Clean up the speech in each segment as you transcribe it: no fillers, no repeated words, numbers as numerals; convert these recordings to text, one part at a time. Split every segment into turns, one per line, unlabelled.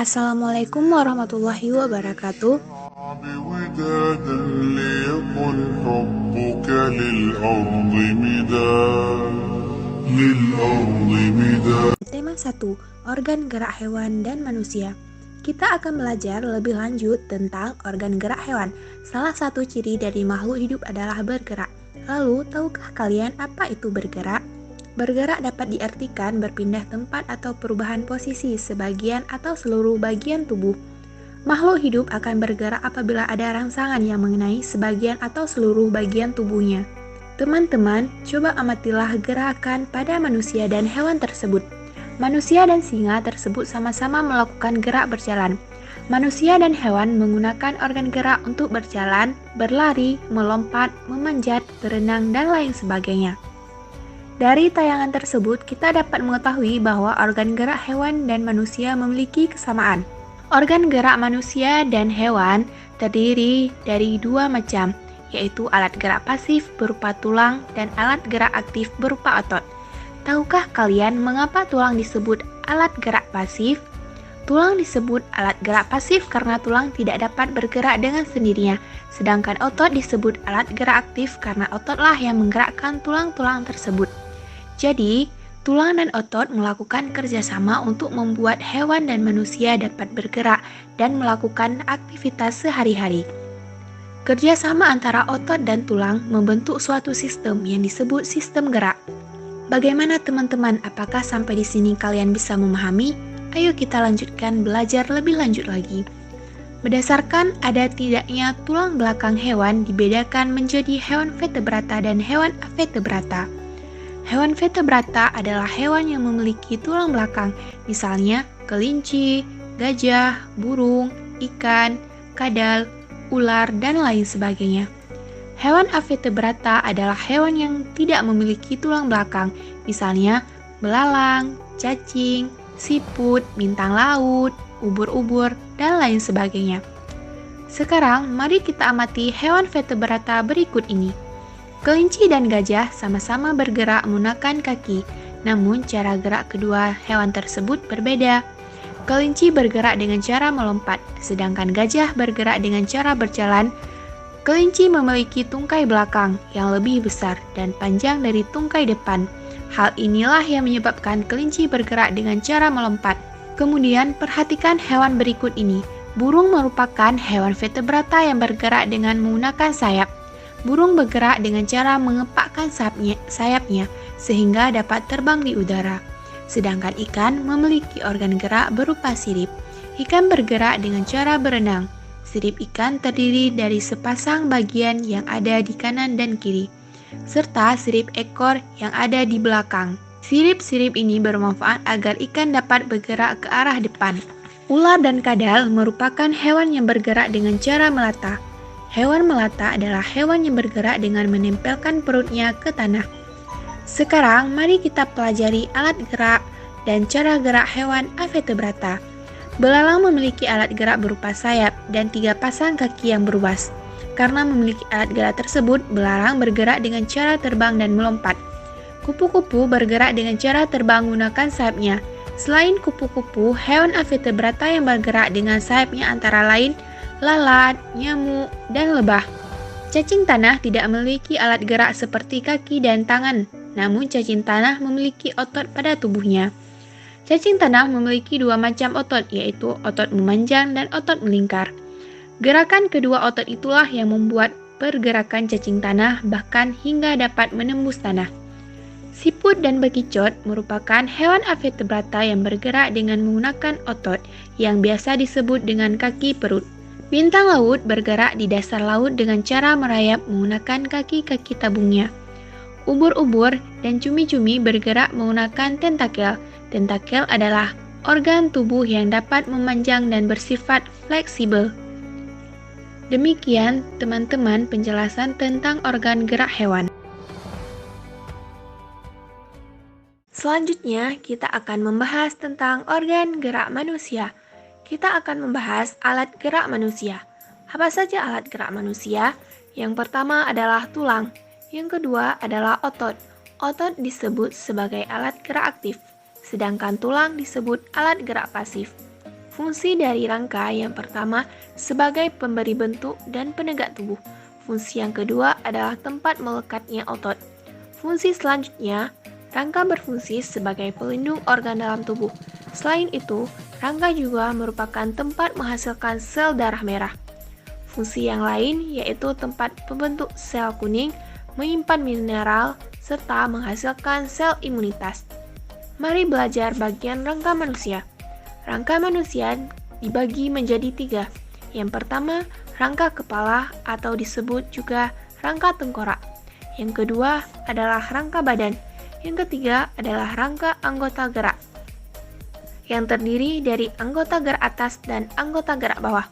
Assalamualaikum warahmatullahi wabarakatuh.
بودادا ليكن حبك للأرض مداد.
Tema 1. Organ gerak hewan dan manusia. Kita akan belajar lebih lanjut tentang organ gerak hewan. Salah satu ciri dari makhluk hidup adalah bergerak. Lalu, tahukah kalian apa itu bergerak? Bergerak dapat diartikan berpindah tempat atau perubahan posisi sebagian atau seluruh bagian tubuh. Makhluk hidup akan bergerak apabila ada rangsangan yang mengenai sebagian atau seluruh bagian tubuhnya. Teman-teman, coba amatilah gerakan pada manusia dan hewan tersebut. Manusia dan singa tersebut sama-sama melakukan gerak berjalan. Manusia dan hewan menggunakan organ gerak untuk berjalan, berlari, melompat, memanjat, berenang, dan lain sebagainya. Dari tayangan tersebut, kita dapat mengetahui bahwa organ gerak hewan dan manusia memiliki kesamaan. Organ gerak manusia dan hewan terdiri dari dua macam, yaitu alat gerak pasif berupa tulang dan alat gerak aktif berupa otot. Tahukah kalian mengapa tulang disebut alat gerak pasif? Tulang disebut alat gerak pasif karena tulang tidak dapat bergerak dengan sendirinya, sedangkan otot disebut alat gerak aktif karena ototlah yang menggerakkan tulang-tulang tersebut. Jadi, tulang dan otot melakukan kerjasama untuk membuat hewan dan manusia dapat bergerak dan melakukan aktivitas sehari-hari. Kerjasama antara otot dan tulang membentuk suatu sistem yang disebut sistem gerak. Bagaimana teman-teman? Apakah sampai di sini kalian bisa memahami? Ayo kita lanjutkan belajar lebih lanjut lagi. Berdasarkan ada tidaknya tulang belakang hewan dibedakan menjadi hewan vertebrata dan hewan avertebrata. Hewan vertebrata adalah hewan yang memiliki tulang belakang, misalnya kelinci, gajah, burung, ikan, kadal, ular, dan lain sebagainya. Hewan avertebrata adalah hewan yang tidak memiliki tulang belakang, misalnya belalang, cacing, siput, bintang laut, ubur-ubur, dan lain sebagainya. Sekarang, mari kita amati hewan vertebrata berikut ini. Kelinci dan gajah sama-sama bergerak menggunakan kaki, namun cara gerak kedua hewan tersebut berbeda. Kelinci bergerak dengan cara melompat, sedangkan gajah bergerak dengan cara berjalan. Kelinci memiliki tungkai belakang yang lebih besar dan panjang dari tungkai depan. Hal inilah yang menyebabkan kelinci bergerak dengan cara melompat. Kemudian perhatikan hewan berikut ini. Burung merupakan hewan vertebrata yang bergerak dengan menggunakan sayap. Burung bergerak dengan cara mengepakkan sayapnya sehingga dapat terbang di udara. Sedangkan ikan memiliki organ gerak berupa sirip. Ikan bergerak dengan cara berenang. Sirip ikan terdiri dari sepasang bagian yang ada di kanan dan kiri, serta sirip ekor yang ada di belakang. Sirip-sirip ini bermanfaat agar ikan dapat bergerak ke arah depan. Ular dan kadal merupakan hewan yang bergerak dengan cara melata. Hewan melata adalah hewan yang bergerak dengan menempelkan perutnya ke tanah. Sekarang, mari kita pelajari alat gerak dan cara gerak hewan avertebrata. Belalang memiliki alat gerak berupa sayap dan 3 pasang kaki yang beruas. Karena memiliki alat gerak tersebut, belalang bergerak dengan cara terbang dan melompat. Kupu-kupu bergerak dengan cara terbang menggunakan sayapnya. Selain kupu-kupu, hewan avertebrata yang bergerak dengan sayapnya antara lain lalat, nyamuk, dan lebah. Cacing tanah tidak memiliki alat gerak seperti kaki dan tangan, namun cacing tanah memiliki otot pada tubuhnya. Cacing tanah memiliki 2 macam otot, yaitu otot memanjang dan otot melingkar. Gerakan kedua otot itulah yang membuat pergerakan cacing tanah bahkan hingga dapat menembus tanah. Siput dan bekicot merupakan hewan avertebrata yang bergerak dengan menggunakan otot, yang biasa disebut dengan kaki perut. Bintang laut bergerak di dasar laut dengan cara merayap menggunakan kaki-kaki tabungnya. Ubur-ubur dan cumi-cumi bergerak menggunakan tentakel. Tentakel adalah organ tubuh yang dapat memanjang dan bersifat fleksibel. Demikian teman-teman penjelasan tentang organ gerak hewan. Selanjutnya kita akan membahas tentang organ gerak manusia. Kita akan membahas alat gerak manusia. Apa saja alat gerak manusia? Yang pertama adalah tulang. Yang kedua adalah otot. Otot disebut sebagai alat gerak aktif, sedangkan tulang disebut alat gerak pasif. Fungsi dari rangka yang pertama sebagai pemberi bentuk dan penegak tubuh. Fungsi yang kedua adalah tempat melekatnya otot. Fungsi selanjutnya, rangka berfungsi sebagai pelindung organ dalam tubuh. Selain itu, rangka juga merupakan tempat menghasilkan sel darah merah. Fungsi yang lain yaitu tempat pembentuk sel kuning, menyimpan mineral, serta menghasilkan sel imunitas. Mari belajar bagian rangka manusia. Rangka manusia dibagi menjadi 3. Yang pertama, rangka kepala atau disebut juga rangka tengkorak. Yang kedua adalah rangka badan. Yang ketiga adalah rangka anggota gerak, yang terdiri dari anggota gerak atas dan anggota gerak bawah.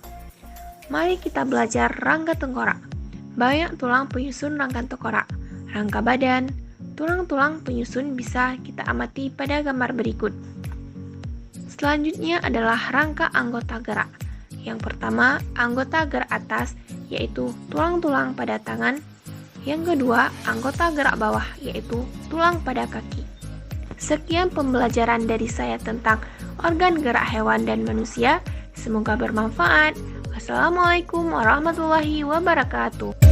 Mari kita belajar rangka tengkorak. Banyak tulang penyusun rangka tengkorak. Rangka badan, tulang-tulang penyusun bisa kita amati pada gambar berikut. Selanjutnya adalah rangka anggota gerak. Yang pertama, anggota gerak atas, yaitu tulang-tulang pada tangan. Yang kedua, anggota gerak bawah, yaitu tulang pada kaki. Sekian pembelajaran dari saya tentang organ gerak hewan dan manusia. Semoga bermanfaat. Wassalamualaikum warahmatullahi wabarakatuh.